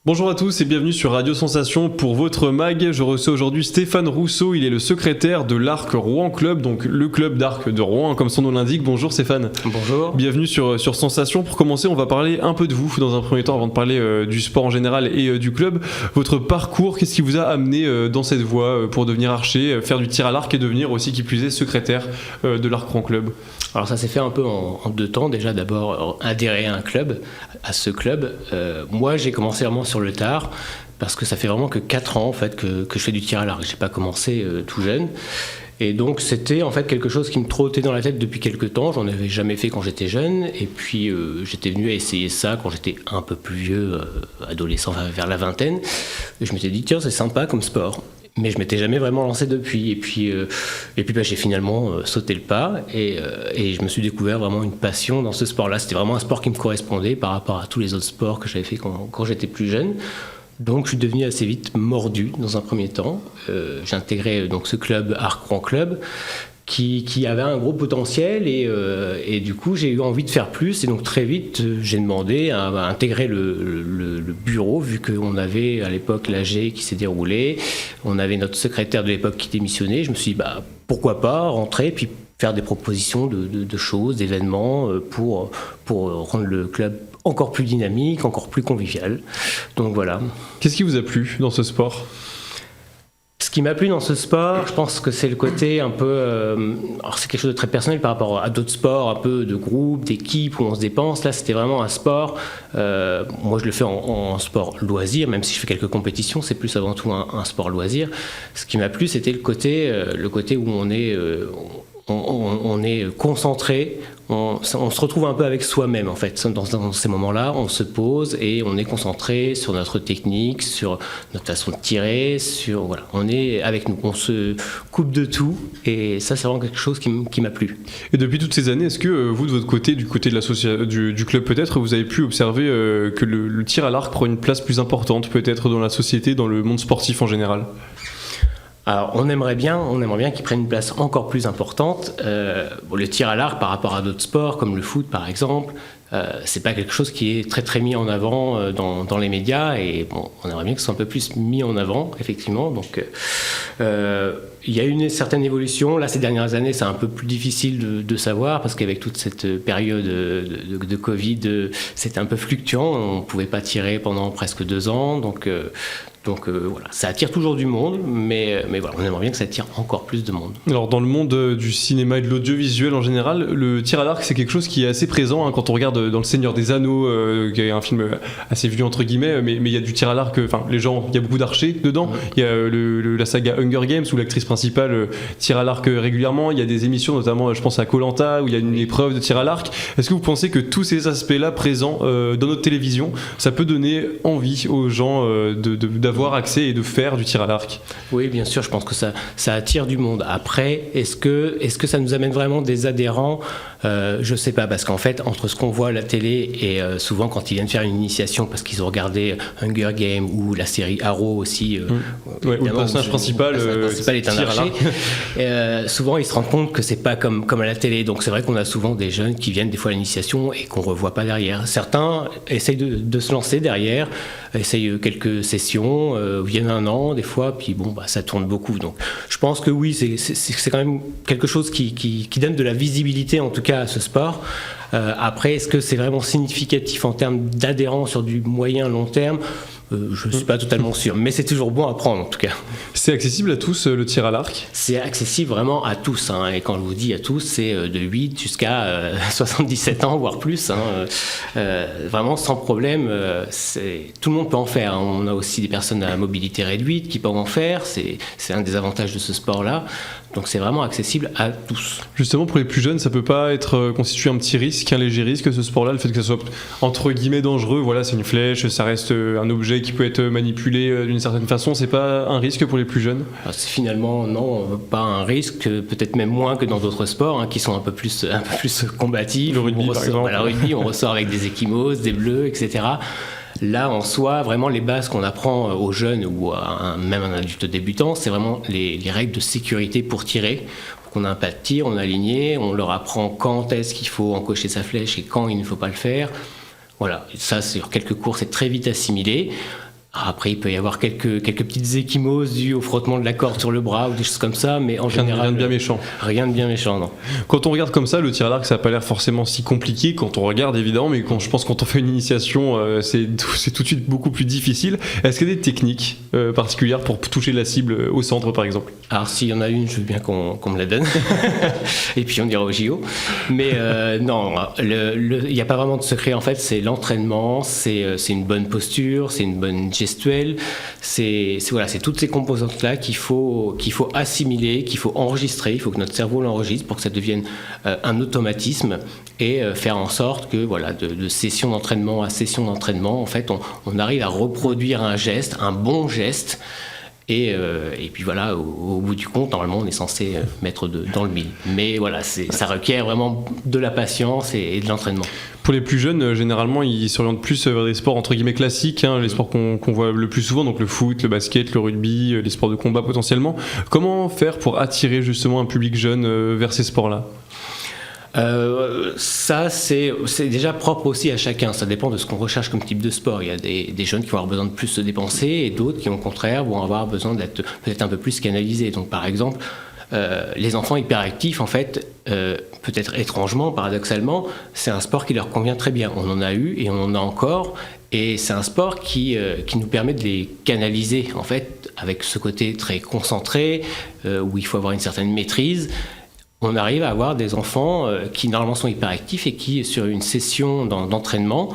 Bonjour à tous et bienvenue sur Radio Sensation pour votre mag. Je reçois aujourd'hui Stéphane Rousseau, il est le secrétaire de l'Arc Rouen Club, donc le club d'arc de Rouen, comme son nom l'indique. Bonjour Stéphane. Bonjour. Bienvenue sur Sensation. Pour commencer, on va parler un peu de vous dans un premier temps avant de parler du sport en général et du club. Votre parcours, qu'est-ce qui vous a amené dans cette voie pour devenir archer, faire du tir à l'arc et devenir aussi qui plus est secrétaire de l'Arc Rouen Club? Alors ça s'est fait un peu en deux temps. Déjà d'abord adhérer à un club, à ce club. Moi j'ai commencé vraiment sur le tard parce que ça fait vraiment que 4 ans en fait que je fais du tir à l'arc. J'ai pas commencé tout jeune. Et donc c'était en fait quelque chose qui me trottait dans la tête depuis quelques temps. J'en avais jamais fait quand j'étais jeune. Et puis j'étais venu à essayer ça quand j'étais un peu plus vieux, adolescent, vers la vingtaine. Et je m'étais dit tiens c'est sympa comme sport. Mais je m'étais jamais vraiment lancé depuis. Et puis j'ai finalement sauté le pas et je me suis découvert vraiment une passion dans ce sport-là. C'était vraiment un sport qui me correspondait par rapport à tous les autres sports que j'avais fait quand j'étais plus jeune. Donc je suis devenu assez vite mordu dans un premier temps. J'ai intégré donc ce club Arc Rouen Club qui avait un gros potentiel et du coup j'ai eu envie de faire plus et donc très vite j'ai demandé à intégrer le bureau vu qu'on avait à l'époque l'AG qui s'est déroulé, on avait notre secrétaire de l'époque qui démissionnait. Je me suis dit pourquoi pas rentrer puis faire des propositions de choses, d'événements pour rendre le club encore plus dynamique, encore plus convivial. Donc voilà. Qu'est-ce qui vous a plu dans ce sport ? Ce qui m'a plu dans ce sport, je pense que c'est le côté un peu... alors c'est quelque chose de très personnel par rapport à d'autres sports, un peu de groupe, d'équipe, où on se dépense. Là, c'était vraiment un sport... moi, je le fais en sport loisir, même si je fais quelques compétitions, c'est plus avant tout un sport loisir. Ce qui m'a plu, c'était le côté où on est concentré, on se retrouve un peu avec soi-même en fait. Dans ces moments-là, on se pose et on est concentré sur notre technique, sur notre façon de tirer, voilà, on est avec nous, on se coupe de tout et ça c'est vraiment quelque chose qui m'a plu. Et depuis toutes ces années, est-ce que vous de votre côté, du côté de du club peut-être, vous avez pu observer que le tir à l'arc prend une place plus importante peut-être dans la société, dans le monde sportif en général ? Alors, on aimerait bien qu'il prenne une place encore plus importante. Le tir à l'arc par rapport à d'autres sports, comme le foot par exemple, c'est pas quelque chose qui est très très mis en avant dans les médias. Et bon, on aimerait bien que ce soit un peu plus mis en avant, effectivement. Donc, il y a eu une certaine évolution. Là, ces dernières années, c'est un peu plus difficile de savoir parce qu'avec toute cette période de Covid, c'était un peu fluctuant. On pouvait pas tirer pendant presque 2 ans. Donc voilà, ça attire toujours du monde, mais voilà, on aimerait bien que ça attire encore plus de monde. Alors dans le monde du cinéma et de l'audiovisuel en général, le tir à l'arc c'est quelque chose qui est assez présent quand on regarde dans Le Seigneur des Anneaux, qui est un film assez vieux entre guillemets, mais il y a du tir à l'arc, enfin il y a beaucoup d'archers dedans. Il y a la saga Hunger Games où l'actrice principale tire à l'arc régulièrement. Il y a des émissions, notamment je pense à Koh-Lanta où il y a une épreuve de tir à l'arc. Est-ce que vous pensez que tous ces aspects-là présents dans notre télévision, ça peut donner envie aux gens d'avoir accès et de faire du tir à l'arc? Oui, bien sûr, je pense que ça attire du monde. Après, est-ce que ça nous amène vraiment des adhérents? Je sais pas, parce qu'en fait, entre ce qu'on voit à la télé et souvent quand ils viennent faire une initiation parce qu'ils ont regardé Hunger Games ou la série Arrow aussi, où le personnage principal est un archer, souvent ils se rendent compte que c'est pas comme à la télé. Donc c'est vrai qu'on a souvent des jeunes qui viennent des fois à l'initiation et qu'on revoit pas derrière. Certains essayent de se lancer derrière, essayent quelques sessions, viennent 1 an des fois, puis ça tourne beaucoup. Donc je pense que oui, c'est quand même quelque chose qui donne de la visibilité en tout cas à ce sport. Après, est-ce que c'est vraiment significatif en termes d'adhérents sur du moyen long terme? Je ne suis pas totalement sûr, mais c'est toujours bon à prendre en tout cas. C'est accessible à tous le tir à l'arc? C'est accessible vraiment à tous, hein, et quand je vous dis à tous, c'est de 8 jusqu'à 77 ans, voire plus. Vraiment sans problème, tout le monde peut en faire. Hein. On a aussi des personnes à mobilité réduite qui peuvent en faire, c'est un des avantages de ce sport-là. Donc c'est vraiment accessible à tous. Justement, pour les plus jeunes, ça peut pas être constitué un petit risque, un léger risque, ce sport-là, le fait que ça soit entre guillemets dangereux. Voilà, c'est une flèche, ça reste un objet qui peut être manipulé d'une certaine façon. C'est pas un risque pour les plus jeunes? C'est finalement non, pas un risque, peut-être même moins que dans d'autres sports qui sont un peu plus combatifs. Le rugby, par exemple. Le rugby, on ressort avec des ecchymoses, des bleus, etc. Là, en soi, vraiment, les bases qu'on apprend aux jeunes ou même à un adulte débutant, c'est vraiment les règles de sécurité pour tirer. On a un pas de tir, on est aligné, on leur apprend quand est-ce qu'il faut encocher sa flèche et quand il ne faut pas le faire. Voilà, ça, sur quelques cours, c'est très vite assimilé. Après, il peut y avoir quelques petites ecchymoses dues au frottement de la corde sur le bras ou des choses comme ça, mais en général... Rien de bien méchant. Rien de bien méchant, non. Quand on regarde comme ça, le tir à l'arc, ça n'a pas l'air forcément si compliqué quand on regarde, évidemment, mais je pense que quand on fait une initiation, c'est tout de suite beaucoup plus difficile. Est-ce qu'il y a des techniques particulières pour toucher la cible au centre, par exemple? Alors, s'il y en a une, je veux bien qu'on me la donne. Et puis, on ira au JO. Mais non, il n'y a pas vraiment de secret, en fait. C'est l'entraînement, c'est une bonne posture, c'est une bonne gestuelle. C'est toutes ces composantes-là qu'il faut assimiler, qu'il faut enregistrer. Il faut que notre cerveau l'enregistre pour que ça devienne un automatisme et faire en sorte que de session d'entraînement à session d'entraînement, en fait, on arrive à reproduire un geste, un bon geste. Et puis voilà, au bout du compte, normalement, on est censé mettre dans le mille. Mais voilà, ça requiert vraiment de la patience et de l'entraînement. Pour les plus jeunes, généralement, ils s'orientent plus vers des sports entre guillemets classiques, les sports qu'on voit le plus souvent, donc le foot, le basket, le rugby, les sports de combat potentiellement. Comment faire pour attirer justement un public jeune vers ces sports-là ? Ça, c'est déjà propre aussi à chacun. Ça dépend de ce qu'on recherche comme type de sport. Il y a des jeunes qui vont avoir besoin de plus se dépenser et d'autres qui, au contraire, vont avoir besoin d'être peut-être un peu plus canalisés. Donc, par exemple, les enfants hyperactifs, en fait, peut-être étrangement, paradoxalement, c'est un sport qui leur convient très bien. On en a eu et on en a encore. Et c'est un sport qui nous permet de les canaliser, en fait, avec ce côté très concentré, où il faut avoir une certaine maîtrise. On arrive à avoir des enfants qui normalement sont hyperactifs et qui, sur une session d'entraînement,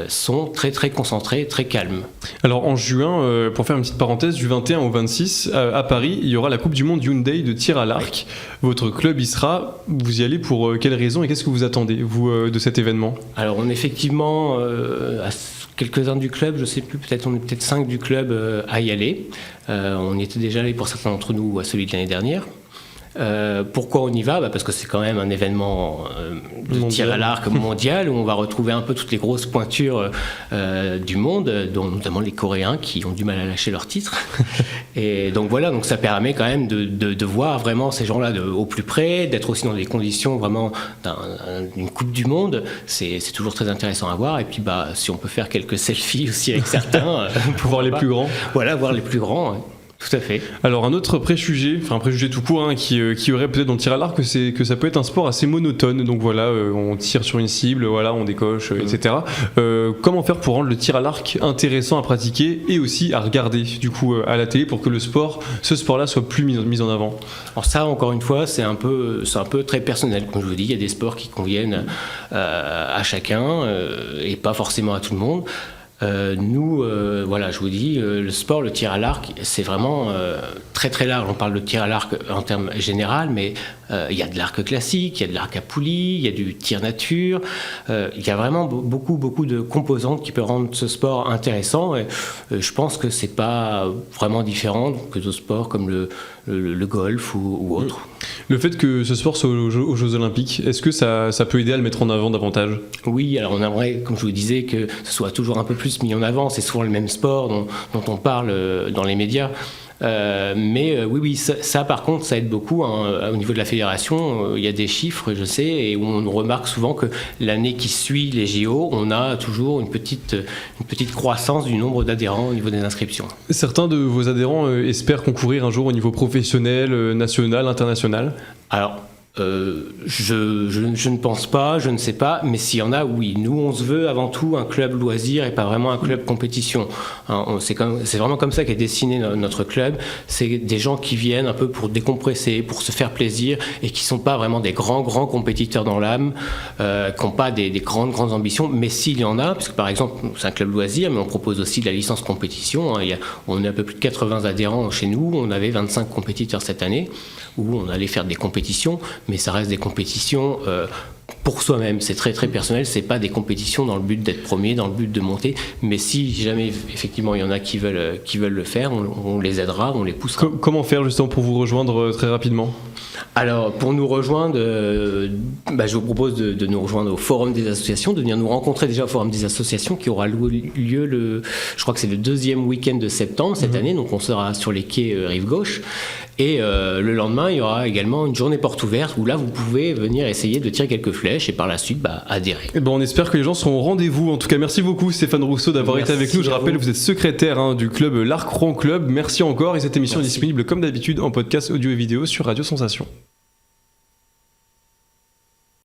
sont très très concentrés, très calmes. Alors en juin, pour faire une petite parenthèse, du 21 au 26 à Paris, il y aura la Coupe du Monde Hyundai de tir à l'arc. Votre club y sera. Vous y allez pour quelles raisons et qu'est-ce que vous attendez, vous, de cet événement ? Alors on est effectivement quelques-uns du club, je ne sais plus, on est peut-être 5 du club à y aller. On y était déjà allé pour certains d'entre nous à celui de l'année dernière. Pourquoi on y va ? Parce que c'est quand même un événement de tir à l'arc mondial où on va retrouver un peu toutes les grosses pointures du monde, dont notamment les Coréens qui ont du mal à lâcher leur titre. Et donc voilà, donc ça permet quand même de voir vraiment ces gens-là au plus près, d'être aussi dans des conditions vraiment d'une Coupe du Monde. C'est toujours très intéressant à voir. Et puis si on peut faire quelques selfies aussi avec certains, pour voir les plus grands. Voilà, voir les plus grands. Tout à fait. Alors un autre préjugé, un préjugé tout court, qui aurait peut-être dans le tir à l'arc, c'est que ça peut être un sport assez monotone. Donc voilà, on tire sur une cible, voilà, on décoche, etc. Comment faire pour rendre le tir à l'arc intéressant à pratiquer et aussi à regarder du coup à la télé pour que ce sport-là soit plus mis en avant ? Alors ça, encore une fois, c'est un peu très personnel. Comme je vous dis, il y a des sports qui conviennent à chacun et pas forcément à tout le monde. Nous, je vous dis, le sport, le tir à l'arc, c'est vraiment très très large. On parle de tir à l'arc en termes généraux, mais il y a de l'arc classique, il y a de l'arc à poulie, il y a du tir nature. Il y a vraiment beaucoup de composantes qui peuvent rendre ce sport intéressant. Et, je pense que c'est pas vraiment différent que d'autres sports comme le golf ou autre. Le fait que ce sport soit aux Jeux Olympiques, est-ce que ça peut aider à le mettre en avant davantage ? Oui, alors on aimerait, comme je vous disais, que ce soit toujours un peu plus mis en avant. C'est souvent le même sport dont on parle dans les médias. Oui, ça par contre, ça aide beaucoup. Au niveau de la fédération, il y a des chiffres, je sais, et on remarque souvent que l'année qui suit les JO, on a toujours une petite croissance du nombre d'adhérents au niveau des inscriptions. Certains de vos adhérents espèrent concourir un jour au niveau professionnel, national, international ? Alors, je ne pense pas, je ne sais pas, mais s'il y en a, oui. Nous, on se veut avant tout un club loisir et pas vraiment un club compétition. C'est vraiment comme ça qu'est dessiné notre club. C'est des gens qui viennent un peu pour décompresser, pour se faire plaisir et qui ne sont pas vraiment des grands compétiteurs dans l'âme, qui n'ont pas des grandes ambitions. Mais s'il y en a, parce que par exemple, c'est un club loisir, mais on propose aussi de la licence compétition. On est un peu plus de 80 adhérents chez nous. On avait 25 compétiteurs cette année où on allait faire des compétitions, mais ça reste des compétitions pour soi-même. C'est très très personnel, c'est pas des compétitions dans le but d'être premier, dans le but de monter, mais si jamais effectivement il y en a qui veulent le faire, on les aidera, on les poussera. Comment faire justement pour vous rejoindre très rapidement ? Alors pour nous rejoindre, je vous propose de nous rejoindre au Forum des associations, de venir nous rencontrer déjà au Forum des associations qui aura lieu je crois que c'est le 2e week-end de septembre cette année, donc on sera sur les quais Rive Gauche. Et le lendemain, il y aura également une journée porte ouverte où là, vous pouvez venir essayer de tirer quelques flèches et par la suite adhérer. Et on espère que les gens seront au rendez-vous. En tout cas, merci beaucoup Stéphane Rousseau d'avoir été avec nous. Je rappelle, vous êtes secrétaire du club l'Arc Rouen Club. Merci encore et cette émission est disponible comme d'habitude en podcast audio et vidéo sur Radio Sensation.